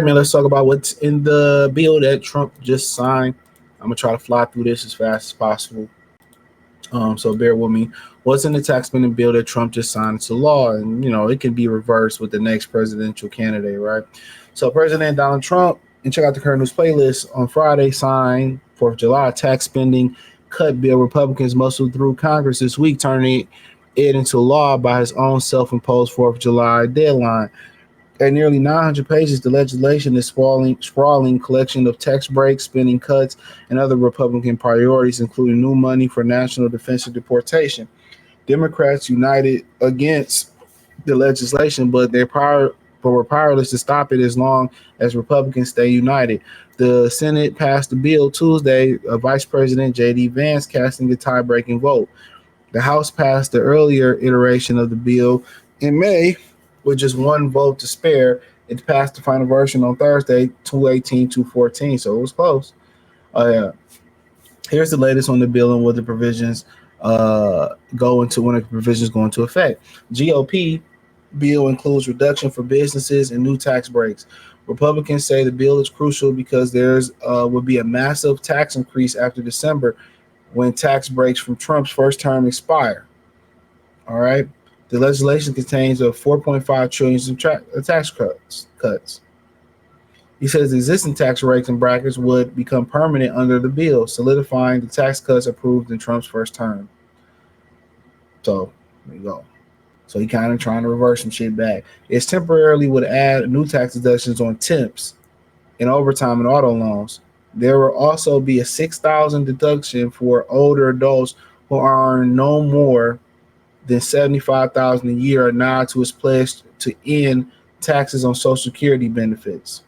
man, let's talk about what's in the bill that Trump just signed. I'm gonna try to fly through this as fast as possible. So bear with me. What's in the tax spending bill that Trump just signed into law? And it can be reversed with the next presidential candidate, right? So President Donald Trump, and check out the current news playlist on Friday, signed 4th of July tax spending cut bill. Republicans muscled through Congress this week, turning it into law by his own self-imposed 4th of July deadline. At nearly 900 pages, the legislation is sprawling collection of tax breaks, spending cuts, and other Republican priorities, including new money for national defense and deportation. Democrats united against the legislation, but were powerless to stop it as long as Republicans stay united. The Senate passed the bill Tuesday, Vice President J.D. Vance casting a tie-breaking vote. The House passed the earlier iteration of the bill in May with just one vote to spare. It passed the final version on Thursday, 218-214, so it was close. Yeah. Here's the latest on the bill and what the provisions go into when the provisions go into effect. GOP bill includes reduction for businesses and new tax breaks. Republicans say the bill is crucial because there's will be a massive tax increase after December when tax breaks from Trump's first term expire. All right. The legislation contains a 4.5 trillion of tax cuts. He says existing tax rates and brackets would become permanent under the bill, solidifying the tax cuts approved in Trump's first term. So there you go. So he kind of trying to reverse some shit back. It's temporarily would add new tax deductions on tips and overtime and auto loans. There will also be a $6,000 deduction for older adults who earn no more than $75,000 a year, a nod to his pledge to end taxes on Social Security benefits.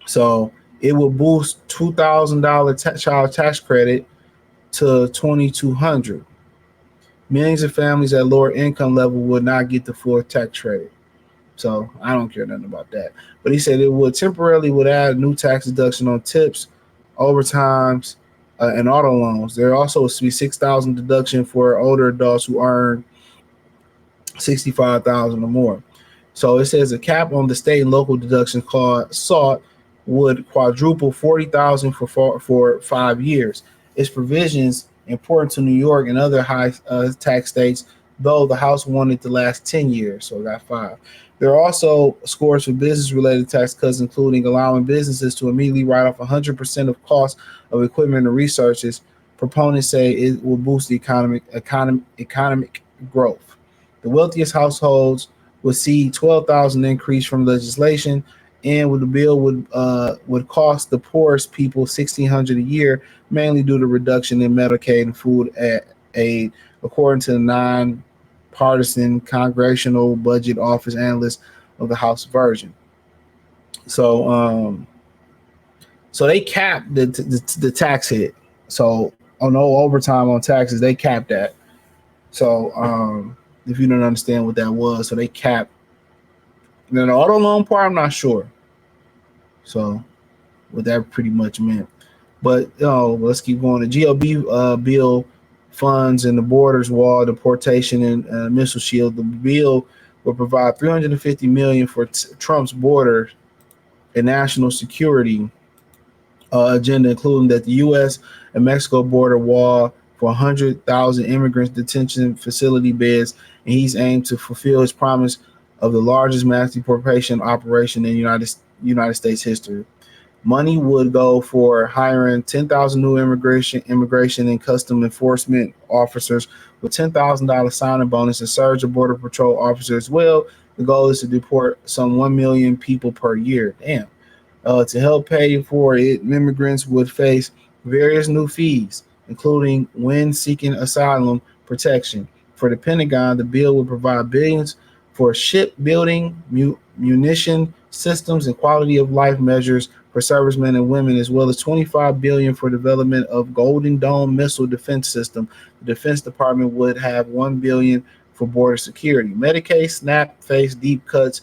So it will boost $2,000 child tax credit to $2,200. Millions of families at lower income level would not get the full tax credit. So I don't care nothing about that. But he said it would temporarily would add new tax deduction on tips, overtimes, and auto loans. There also will be $6,000 deduction for older adults who earn $65,000 or more. So it says a cap on the state and local deductions sought would quadruple $40,000 for 5 years. Its provisions important to New York and other high tax states, though the House wanted to last 10 years, so it got 5. There are also scores for business-related tax cuts, including allowing businesses to immediately write off 100% of costs of equipment and researches. Proponents say it will boost the economic growth. The wealthiest households would see $12,000 increase from legislation, and with the bill would cost the poorest people $1,600 a year, mainly due to reduction in Medicaid and food aid, according to the nonpartisan Congressional Budget Office analyst of the House version. So, so they capped the tax hit. So on no overtime on taxes, they capped that. So if you don't understand what that was, so they capped. And then the auto loan part, I'm not sure. So what that pretty much meant. But let's keep going. The GOP bill funds and the borders wall, deportation, and missile shield. The bill will provide $350 million for Trump's border and national security agenda, including that the U.S. and Mexico border wall for 100,000 immigrants detention facility beds, and he's aimed to fulfill his promise of the largest mass deportation operation in United States history. Money would go for hiring 10,000 new immigration and custom enforcement officers with $10,000 signing bonus and surge of Border Patrol officers as well. The goal is to deport some 1 million people per year. Damn. To help pay for it, immigrants would face various new fees, including when seeking asylum protection. For the Pentagon, the bill would provide billions for shipbuilding, munition systems, and quality of life measures for servicemen and women, as well as $25 billion for development of Golden Dome missile defense system. The Defense Department would have $1 billion for border security. Medicaid, SNAP face deep cuts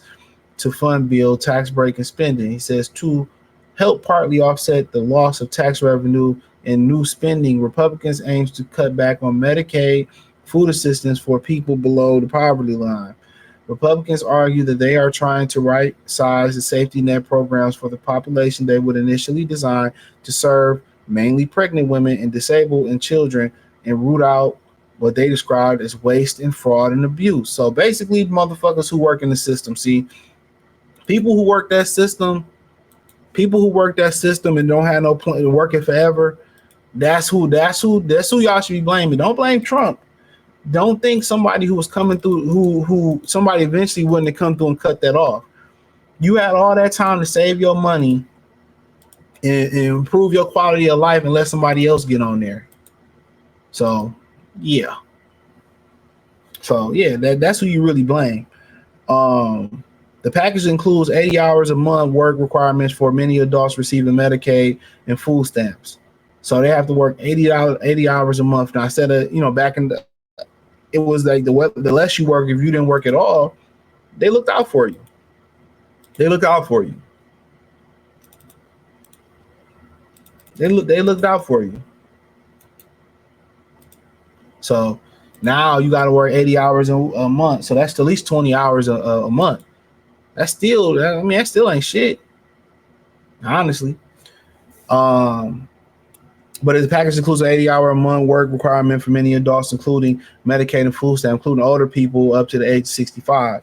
to fund bill, tax break, and spending. He says to help partly offset the loss of tax revenue and new spending, Republicans aims to cut back on Medicaid, food assistance for people below the poverty line. Republicans argue that they are trying to right size the safety net programs for the population they would initially design to serve mainly pregnant women and disabled and children and root out what they described as waste and fraud and abuse. So basically, motherfuckers who work in the system, see, people who work that system, people who work that system and don't have no plan to work it forever, that's who y'all should be blaming. Don't blame Trump. Don't think somebody who was coming through, who somebody eventually wouldn't have come through and cut that off. You had all that time to save your money and improve your quality of life and let somebody else get on there. So yeah. That's who you really blame. The package includes 80 hours a month work requirements for many adults receiving Medicaid and food stamps. So they have to work 80 hours a month. Now, instead of, back in it was like the less you work, if you didn't work at all, they looked out for you. They looked out for you. They looked out for you. So now you got to work 80 hours a month. So that's at least 20 hours a month. That still ain't shit, honestly. But the package includes an 80-hour a month work requirement for many adults, including Medicaid and food stamp, including older people up to the age of 65.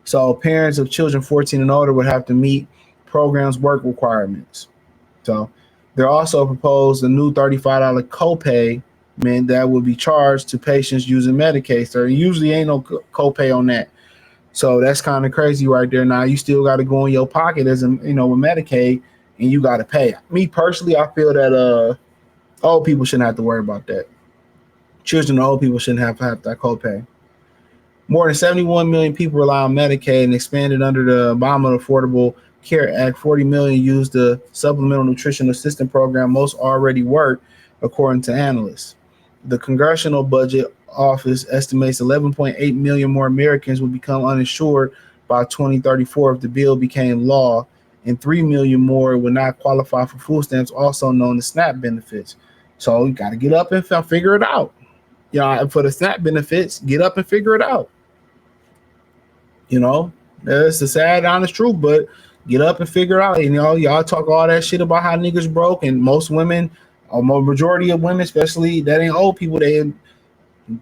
So parents of children 14 and older would have to meet programs' work requirements. So they're also proposed a new $35 copay that would be charged to patients using Medicaid. So there usually ain't no copay on that. So that's kind of crazy right there. Now you still got to go in your pocket as with Medicaid, and you got to pay. Me personally, I feel that old people shouldn't have to worry about that. Children and old people shouldn't have to have that copay. More than 71 million people rely on Medicaid, and expanded under the Obama Affordable Care Act, 40 million use the Supplemental Nutrition Assistance Program. Most already work, according to analysts. The Congressional Budget Office estimates 11.8 million more Americans will become uninsured by 2034 if the bill became law, and 3 million more would not qualify for food stamps, also known as SNAP benefits. So you got to get up and figure it out. For the SNAP benefits, get up and figure it out. That's the sad, honest truth, but get up and figure it out. Y'all talk all that shit about how niggas broke, and most women, or majority of women, especially that ain't old people, they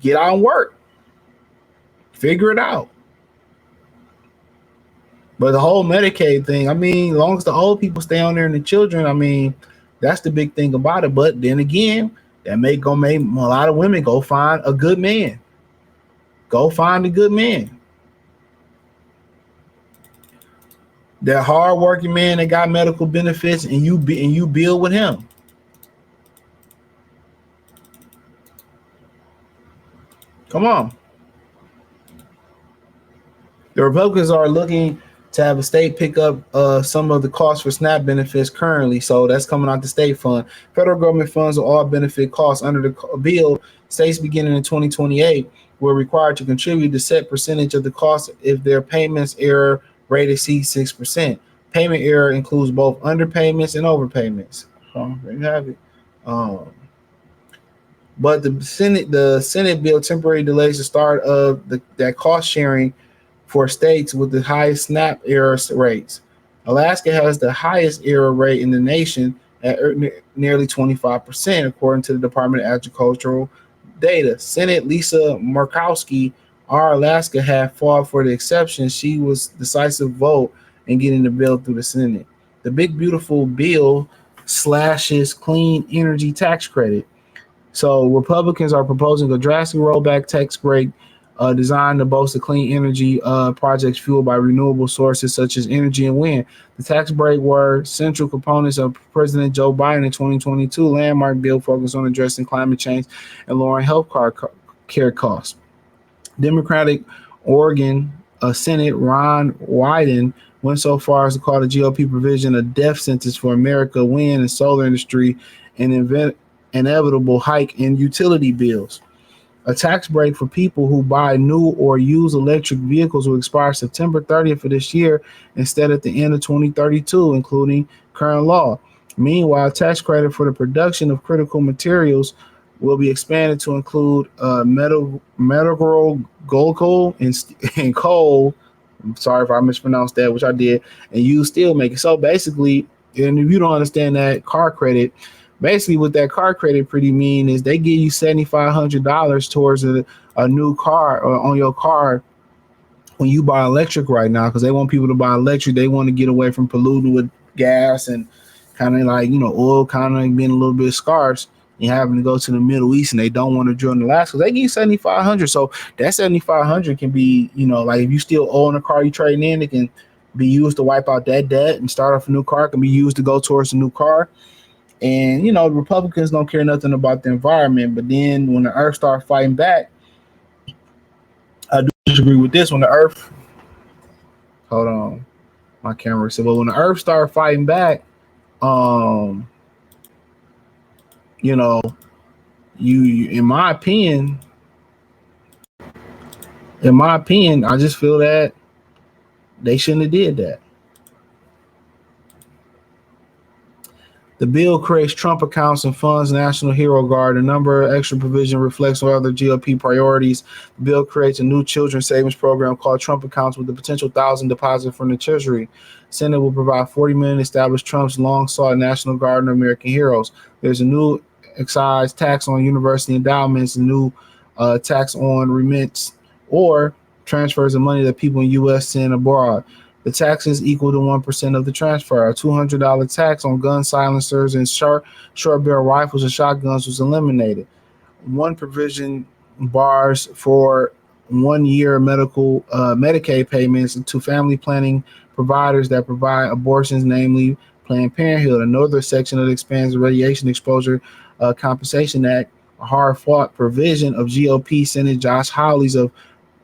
get out and work. Figure it out. But the whole Medicaid thing, as long as the old people stay on there and the children, that's the big thing about it. But then again, that make a lot of women go find a good man. Go find a good man. That hardworking man that got medical benefits, and you build with him. Come on. The Republicans are looking to have a state pick up some of the costs for SNAP benefits currently. So that's coming out the state fund. Federal government funds will all benefit costs under the bill. States beginning in 2028 were required to contribute a set percentage of the cost if their payments error rate exceeds 6%. Payment error includes both underpayments and overpayments. So there you have it. But the Senate bill temporarily delays the start of that cost sharing for states with the highest SNAP error rates. Alaska has the highest error rate in the nation at nearly 25%, according to the Department of Agricultural data. Senate Lisa Murkowski, our Alaska, had fought for the exception. She was decisive vote in getting the bill through the Senate. The big beautiful bill slashes clean energy tax credit. So Republicans are proposing a drastic rollback tax break designed to boost the clean energy projects fueled by renewable sources such as energy and wind. The tax break were central components of President Joe Biden in 2022 landmark bill focused on addressing climate change and lowering health care costs. Democratic Oregon Senate Ron Wyden went so far as to call the GOP provision a death sentence for America wind and solar industry and inevitable hike in utility bills. A tax break for people who buy new or used electric vehicles will expire September 30th of this year instead at the end of 2032, including current law. Meanwhile, tax credit for the production of critical materials will be expanded to include medical, gold, and coal. I'm sorry if I mispronounced that, which I did, and use steel making. So basically, and if you don't understand that car credit, basically what that car credit pretty mean is they give you $7,500 towards a new car or on your car when you buy electric right now, because they want people to buy electric. They want to get away from polluting with gas and kind of like, oil kind of being a little bit scarce and having to go to the Middle East, and they don't want to drill in Alaska. They give you 7,500. So that 7,500 can be, like if you still own a car you trading in, it can be used to wipe out that debt and start off a new car. It can be used to go towards a new car. And Republicans don't care nothing about the environment. But then when the earth starts fighting back, I do disagree with this. When the earth, hold on, my camera said, but when the earth started fighting back, um, you know, you in my opinion, I just feel that they shouldn't have did that. The bill creates Trump accounts and funds National Hero Guard. A number of extra provision reflects on other GOP priorities. The bill creates a new children's savings program called Trump accounts with the potential 1,000 deposit from the Treasury. Senate will provide $40 million to establish Trump's long-sought National Guard and American heroes. There's a new excise tax on university endowments, a new tax on remittance or transfers of money that people in U.S. send abroad. The taxes equal to 1% of the transfer. A $200 tax on gun silencers and short barrel rifles and shotguns was eliminated. One provision bars for 1 year Medicaid payments to family planning providers that provide abortions, namely Planned Parenthood. Another section that expands the Radiation Exposure Compensation Act, a hard-fought provision of GOP Senator Josh Hawley's of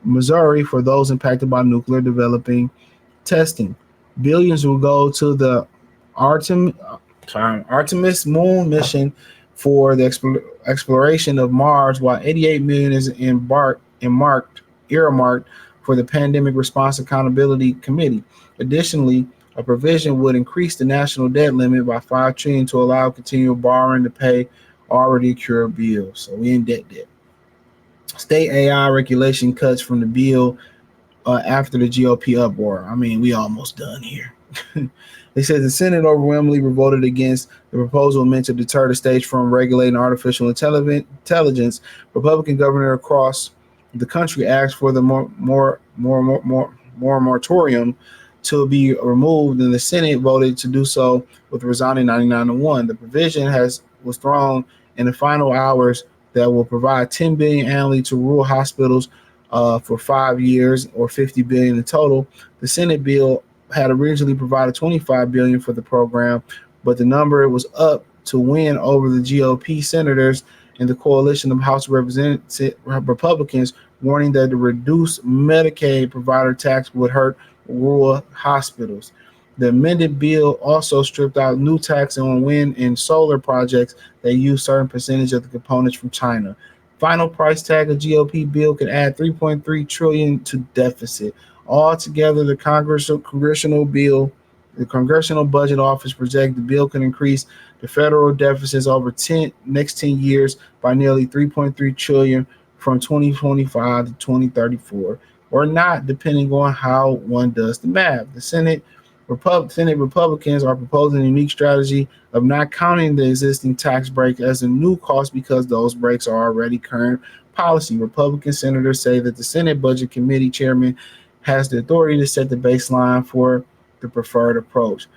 Missouri for those impacted by nuclear developing testing. Billions will go to the Artemis moon mission for the exploration of Mars, while 88 million is earmarked for the Pandemic Response Accountability Committee. Additionally, a provision would increase the national debt limit by $5 trillion to allow continual borrowing to pay already accrued bills. So we in debt. State AI regulation cuts from the bill after the GOP uproar. I mean, we almost done here. They said the Senate overwhelmingly voted against the proposal meant to deter the states from regulating artificial intelligence. Republican governor across the country asked for the moratorium to be removed, and the Senate voted to do so with a resounding 99-1. The provision was thrown in the final hours that will provide $10 billion annually to rural hospitals for 5 years, or $50 billion in total. The Senate bill had originally provided $25 billion for the program, but the number was up to win over the GOP senators and the coalition of House Republicans, warning that the reduced Medicaid provider tax would hurt rural hospitals. The amended bill also stripped out new tax on wind and solar projects that use certain percentage of the components from China. Final price tag of GOP bill could add $3.3 trillion to deficit. Altogether, the congressional budget office projects the bill can increase the federal deficits over next 10 years by nearly $3.3 trillion from 2025 to 2034, or not, depending on how one does the math. The Senate Republicans are proposing a unique strategy of not counting the existing tax break as a new cost because those breaks are already current policy. Republican senators say that the Senate Budget Committee chairman has the authority to set the baseline for the preferred approach.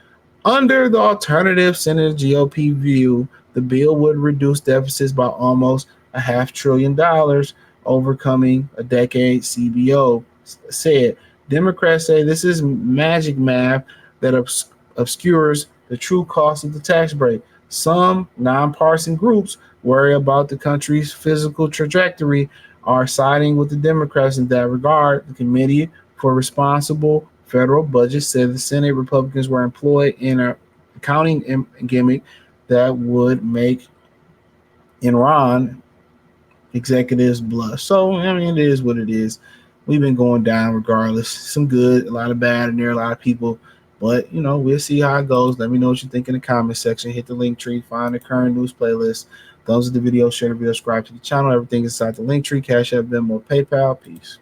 Under the alternative Senate GOP view, the bill would reduce deficits by almost $500 billion, overcoming a decade, CBO said. Democrats say this is magic math that obscures the true cost of the tax break. Some nonpartisan groups worry about the country's fiscal trajectory are siding with the Democrats in that regard. The Committee for Responsible Federal Budget said the Senate Republicans were employed in an accounting gimmick that would make Iran executives blush. So, I mean, it is what it is. We've been going down regardless. Some good, a lot of bad in there, a lot of people But we'll see how it goes. Let me know what you think in the comment section. Hit the link tree, find the current news playlist. Thumbs up the video, share the video, subscribe to the channel. Everything inside the link tree. Cash App, Venmo, PayPal. Peace.